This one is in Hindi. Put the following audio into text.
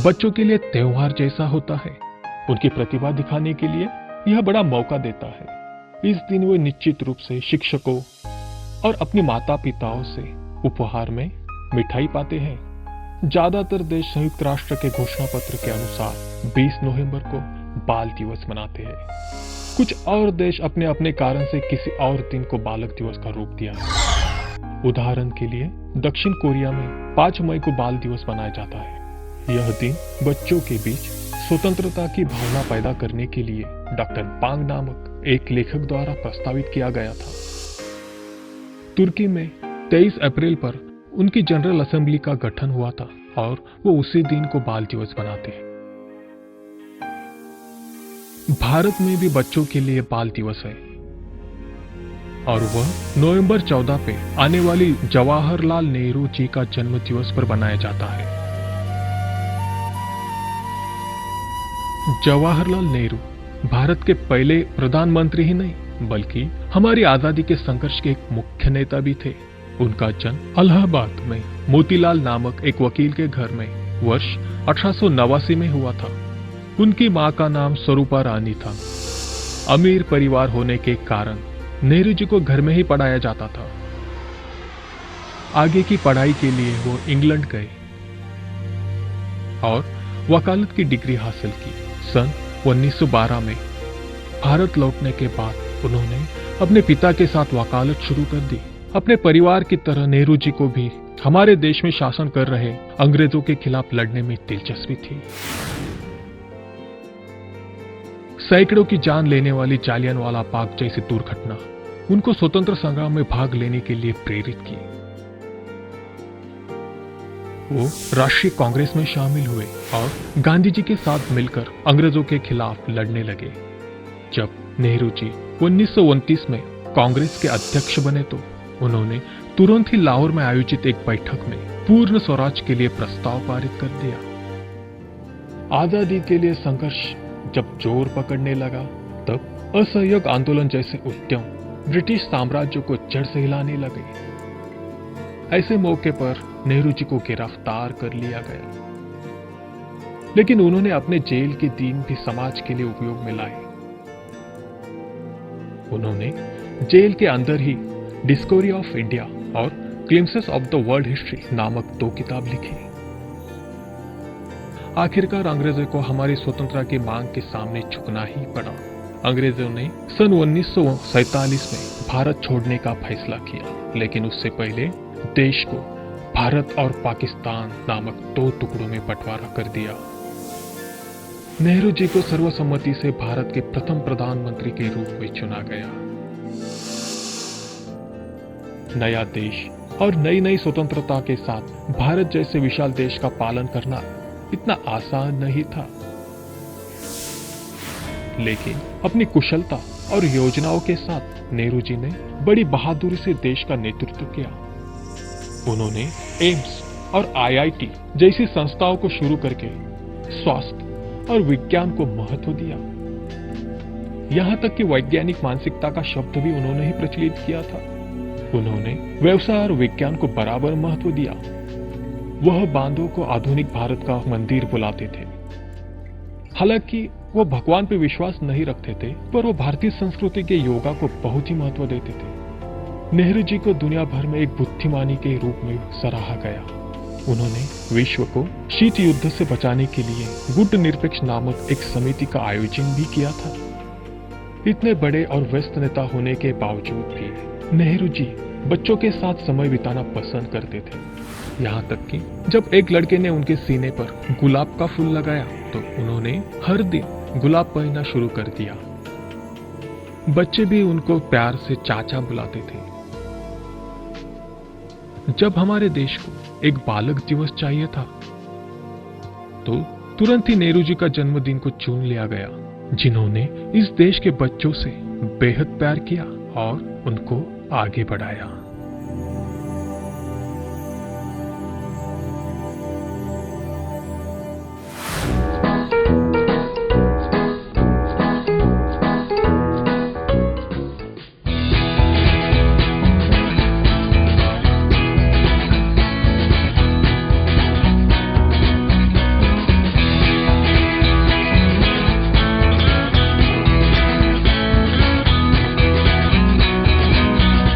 बच्चों के लिए त्योहार जैसा होता है। उनकी प्रतिभा दिखाने के लिए यह बड़ा मौका देता है। इस दिन वे निश्चित रूप से शिक्षकों और अपने माता पिताओं से उपहार में मिठाई पाते हैं। ज्यादातर देश संयुक्त राष्ट्र के घोषणा पत्र के अनुसार 20 नवंबर को बाल दिवस मनाते हैं। कुछ और देश अपने अपने कारण से किसी और दिन को बालक दिवस का रूप दिया है। उदाहरण के लिए दक्षिण कोरिया में 5 मई को बाल दिवस मनाया जाता है। यह दिन बच्चों के बीच स्वतंत्रता की भावना पैदा करने के लिए डॉक्टर पांग नामक एक लेखक द्वारा प्रस्तावित किया गया था। तुर्की में 23 अप्रैल पर उनकी जनरल असेंबली का गठन हुआ था और वो उसी दिन को बाल दिवस मनाते हैं। भारत में भी बच्चों के लिए बाल दिवस है और वह नवंबर 14 पे आने वाली जवाहरलाल नेहरू जी का जन्म दिवस पर मनाया जाता है। जवाहरलाल नेहरू भारत के पहले प्रधानमंत्री ही नहीं बल्कि हमारी आजादी के संघर्ष के एक मुख्य नेता भी थे। उनका जन्म इलाहाबाद में मोतीलाल नामक एक वकील के घर में वर्ष 1889 में हुआ था। उनकी मां का नाम स्वरूपा रानी था। अमीर परिवार होने के कारण नेहरू जी को घर में ही पढ़ाया जाता था। आगे की पढ़ाई के लिए वो इंग्लैंड गए और वकालत की डिग्री हासिल की। सन 1912 में भारत लौटने के बाद उन्होंने अपने पिता के साथ वकालत शुरू कर दी। अपने परिवार की तरह नेहरू जी को भी हमारे देश में शासन कर रहे अंग्रेजों के खिलाफ लड़ने में दिलचस्पी थी। सैकड़ों की जान लेने वाली जालियनवाला बाग जैसी दुर्घटना उनको स्वतंत्र संग्राम में भाग लेने के लिए प्रेरित की। वो राष्ट्रीय कांग्रेस में शामिल हुए और गांधी जी के साथ मिलकर अंग्रेजों के खिलाफ लड़ने लगे। जब नेहरू जी 1929 में कांग्रेस के अध्यक्ष बने तो उन्होंने तुरंत ही लाहौर में आयोजित एक बैठक में पूर्ण स्वराज के लिए प्रस्ताव पारित कर दिया। आजादी के लिए संघर्ष जब जोर पकड़ने लगा तब असहयोग आंदोलन जैसे उद्यम ब्रिटिश साम्राज्य को जड़ से हिलाने लगे। ऐसे मौके पर नेहरू जी को गिरफ्तार कर लिया गया, लेकिन उन्होंने अपने जेल के दिन भी समाज के लिए उपयोग में लाए। उन्होंने जेल के अंदर ही डिस्कवरी ऑफ इंडिया और glimpses of the world history नामक 2 किताब लिखी। आखिरकार अंग्रेजों को हमारी स्वतंत्रता की मांग के सामने झुकना ही पड़ा। अंग्रेजों ने सन 1947 में भारत छोड़ने का फैसला किया, लेकिन उससे पहले देश को भारत और पाकिस्तान नामक 2 टुकड़ों में बंटवारा कर दिया। नेहरू जी को सर्वसम्मति से भारत के प्रथम प्रधानमंत्री के रूप में चुना गया। नया देश और नई नई स्वतंत्रता के साथ भारत जैसे विशाल देश का पालन करना इतना आसान नहीं था, लेकिन अपनी कुशलता और योजनाओं के साथ नेहरू जी ने बड़ी बहादुरी से देश का नेतृत्व किया। उन्होंने एम्स और आईआईटी जैसी संस्थाओं को शुरू करके स्वास्थ्य और विज्ञान को महत्व दिया। यहां तक कि वैज्ञानिक मानसिकता का शब्द भी उन्होंने ही प्रचलित किया था। उन्होंने व्यवसाय और विज्ञान को बराबर महत्व दिया। वह बांधों को आधुनिक भारत का मंदिर बुलाते थे। हालांकि वो भगवान पे विश्वास नहीं रखते थे, पर वो भारतीय संस्कृति के योगा को बहुत ही महत्व देते थे। नेहरू जी को दुनिया भर में एक बुद्धिमानी के रूप में सराहा गया। उन्होंने विश्व को शीत युद्ध से बचाने के लिए गुट निरपेक्ष नामक एक समिति का आयोजन भी किया था। इतने बड़े और व्यस्त नेता होने के बावजूद भी नेहरू जी बच्चों के साथ समय बिताना पसंद करते थे। यहाँ तक कि जब एक लड़के ने उनके सीने पर गुलाब का फूल लगाया तो उन्होंने हर दिन गुलाब पहनना शुरू कर दिया। बच्चे भी उनको प्यार से चाचा बुलाते थे। जब हमारे देश को एक बालक दिवस चाहिए था तो तुरंत ही नेहरू जी का जन्मदिन को चुन लिया गया, जिन्होंने इस देश के बच्चों से बेहद प्यार किया और उनको आगे बढ़ाया।